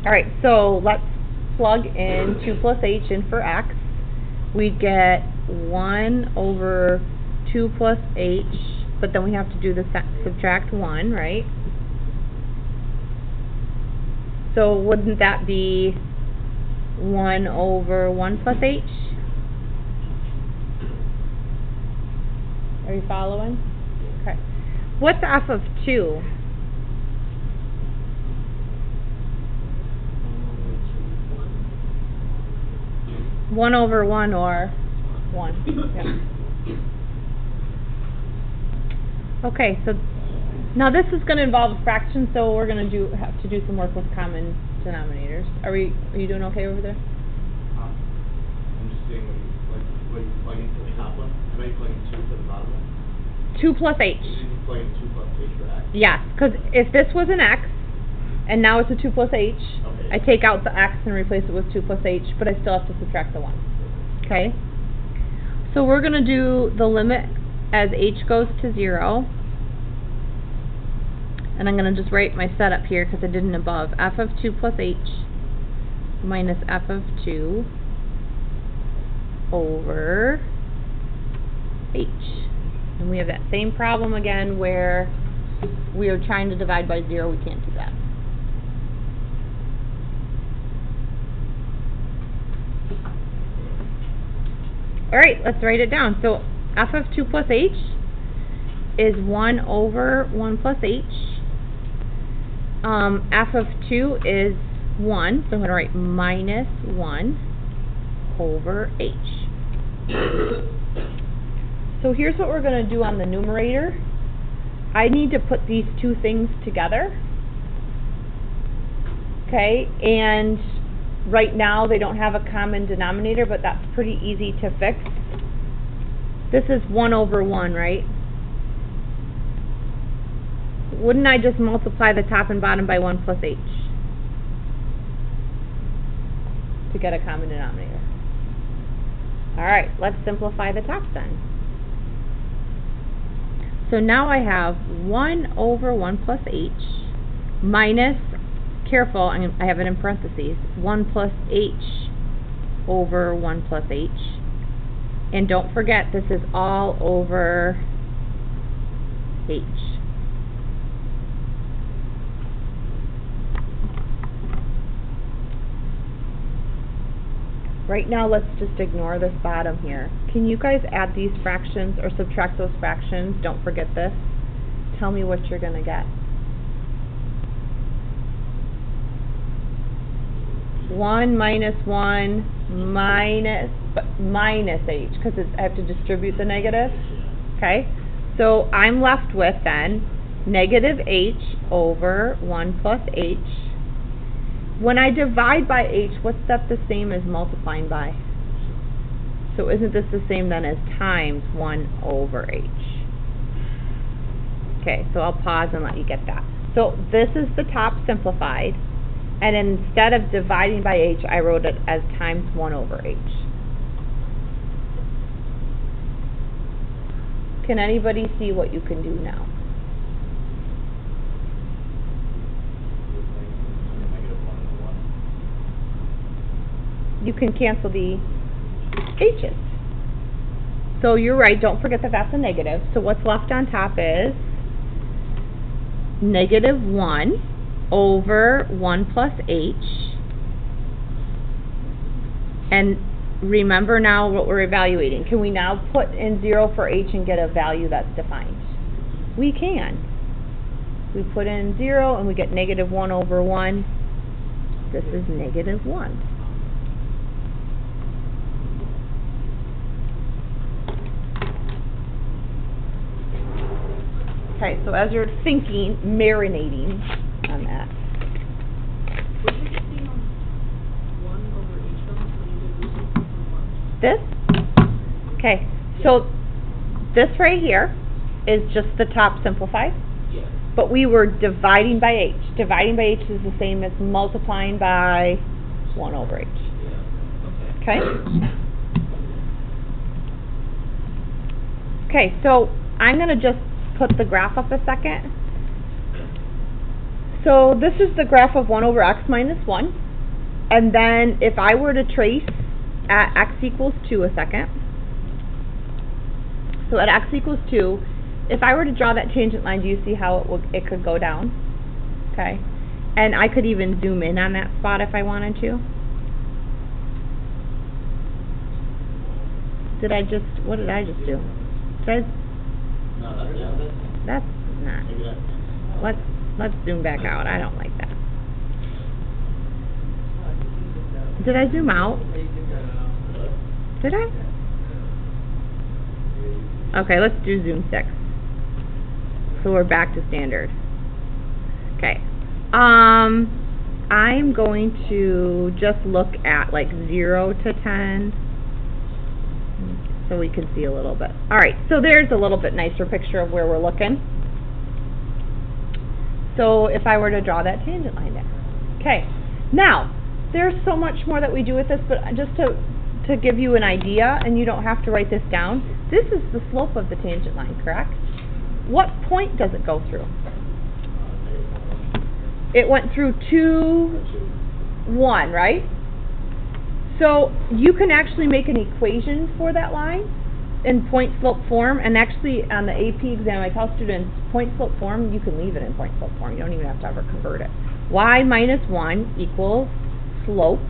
Alright, so let's plug in 2 plus h in for x. We'd get 1 over 2 plus h, but then we have to do the subtract 1, right? So wouldn't that be 1 over 1 plus h? Are you following? Okay. What's f of 2? One over 1 or 1. Yeah. Okay, so now this is going to involve a fraction, so we're going to have to do some work with common denominators. Are you doing okay over there? I'm just seeing what you plug into the top one. How about you plug in 2 for the bottom one? 2 plus h. You plug in 2 plus h for x? Yes, because if this was an x, and now it's a 2 plus h, okay. I take out the x and replace it with 2 plus h, but I still have to subtract the 1. Okay? So we're going to do the limit as h goes to 0. And I'm going to just write my setup here because I didn't above. F of 2 plus h minus f of 2 over h. And we have that same problem again where we are trying to divide by 0. We can't do that. Alright, let's write it down. So f of 2 plus h is 1 over 1 plus h. F of 2 is 1, so I'm going to write minus 1 over h. So here's what we're going to do on the numerator. I need to put these two things together. Okay, and right now they don't have a common denominator, but that's pretty easy to fix. This is 1 over 1, right? Wouldn't I just multiply the top and bottom by 1 plus h to get a common denominator? Alright, let's simplify the top then. So now I have 1 over 1 plus h minus, careful, I have it in parentheses, 1 plus h over 1 plus h. And don't forget, this is all over h. Right now, let's just ignore this bottom here. Can you guys add these fractions or subtract those fractions? Don't forget this. Tell me what you're going to get. 1 minus 1 minus h, because I have to distribute the negative. Okay? So I'm left with then negative h over 1 plus h. When I divide by h, what's that the same as multiplying by? So isn't this the same then as times 1 over h? Okay, so I'll pause and let you get that. So this is the top simplified, and instead of dividing by h, I wrote it as times 1 over h. Can anybody see what you can do now? You can cancel the h's. So you're right, don't forget that that's a negative. So what's left on top is negative 1 over 1 plus h. And remember now what we're evaluating. Can we now put in 0 for h and get a value that's defined? We can. We put in 0 and we get negative 1 over 1. This is negative 1. Okay, so as you're thinking, marinating on that. This? Okay, so this right here is just the top simplified. Yeah. But we were dividing by h. Dividing by h is the same as multiplying by 1 over h. Yeah. Okay? Okay, so I'm going to just put the graph up a second. So this is the graph of 1 over x minus 1. And then if I were to trace at x equals 2 a second, so at x equals 2, if I were to draw that tangent line, do you see how it could go down? Okay. And I could even zoom in on that spot if I wanted to. What did I just do? No, That's not. maybe that. Let's zoom back out. I don't like that. Did I zoom out? Did I? Okay, let's do zoom 6. So we're back to standard. Okay. I'm going to just look at like 0 to 10 so we can see a little bit. Alright, so there's a little bit nicer picture of where we're looking. So if I were to draw that tangent line there. Okay, now, there's so much more that we do with this, but just to give you an idea, and you don't have to write this down, this is the slope of the tangent line, correct? What point does it go through? It went through 2, 1, right? So you can actually make an equation for that line in point-slope form, and actually on the AP exam I tell students point-slope form, you can leave it in point-slope form. You don't even have to ever convert it. Y minus 1 equals slope,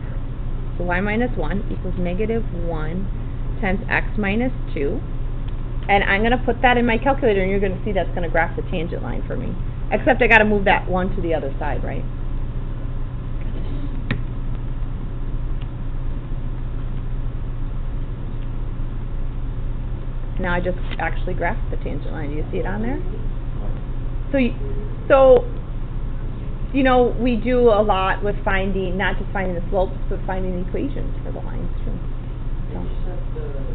so y minus 1 equals negative 1 times x minus 2. And I'm going to put that in my calculator, and you're going to see that's going to graph the tangent line for me. Except I got to move that 1 to the other side, right? Now I just actually graphed the tangent line. Do you see it on there? So you know, we do a lot with finding, not just finding the slopes, but finding equations for the lines too. So.